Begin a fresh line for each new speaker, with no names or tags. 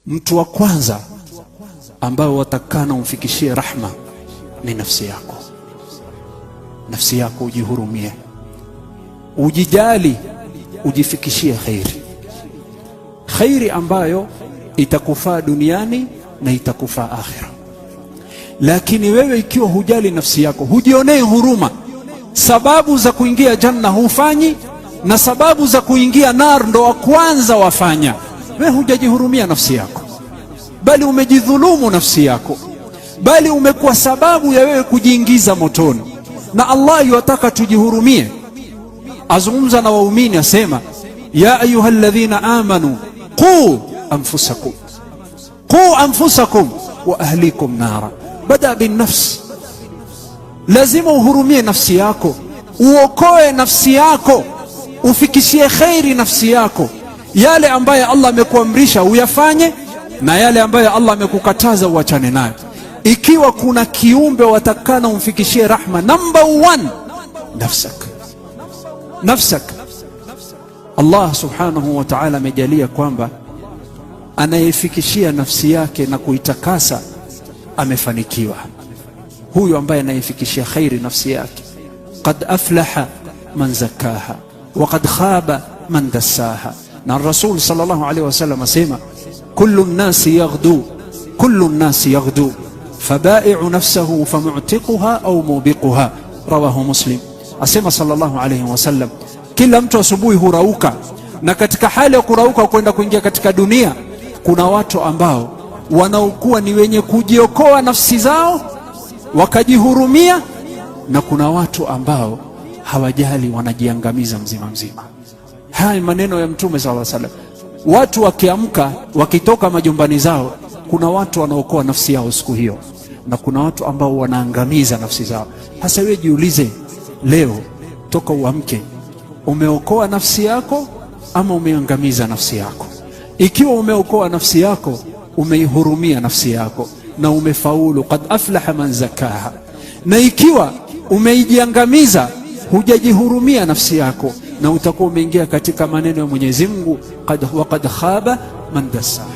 Mtu wa kwanza ambao watakana umfikishie rahma ni nafsi yako. Nafsi yako ujihurumie, ujijali, ujifikishie khairi ambayo itakufaa duniani na itakufaa akhira. Lakini wewe ikiwa hujali nafsi yako, hujionee huruma, sababu za kuingia janna hufanyi na sababu za kuingia nar ndo wa kwanza wafanya, wewe hujajihurumia nafsi yako, bali umejidhulumu nafsi yako, bali umekuwa sababu ya wewe kujiingiza motoni. Na Allah yataka tujihurumie. Azungumza na waumini asema, ya ayyuhalladhina amanu qu anfusakum wa ahlikum nara. Bada bin nafs, lazima uhurumie nafsi yako, uokoe nafsi yako, ufikishie khairi nafsi yako. Yale ambaye Allah amekuamrisha uyafanye, na yale ambaye Allah amekukataza uachane nayo. Ikiwa kuna kiumbe watakana umfikishie rahma, number 1 nafsak. Allah subhanahu wa ta'ala amejalia kwamba anayefikishia nafsi yake na kuitakasa amefanikiwa. Huyo ambaye anayefikishia khairi nafsi yake, qad aflaha man zakaha wa qad khaba man dassaha. Na Rasul sallallahu alaihi wasallam asema, kullu nnasi yaghdu fabai'u nafsahu famu'tiquha au mubiquha. Rawahu Muslim. Asema sallallahu alaihi wasallam, kila mtu asubuhi hurauka, na katika hali ya kurauka kwenda kuingia katika dunia, kuna watu ambao wanaokuwa ni wenye kujiokoa nafsi zao wakajihurumia, na kuna watu ambao hawajali, wanajiangamiza mzima. Haya maneno ya Mtume sallallahu alaihi wasallam. Watu wakiamka, wakitoka majumbani zao, kuna watu wanaokoa nafsi yao siku hiyo, na kuna watu ambao wanaangamiza nafsi zao. Hasa wewe jiulize leo, toka uamke, umeokoa nafsi yako ama umeangamiza nafsi yako? Ikiwa umeokoa nafsi yako, umeihurumia nafsi yako na umefaulu, qad aflaha man zakaha. Na ikiwa umeijiangamiza, hujajihurumia nafsi yako, na utakuwa umeingia katika maneno ya Mwenyezi Mungu, qad khaba man dassaha.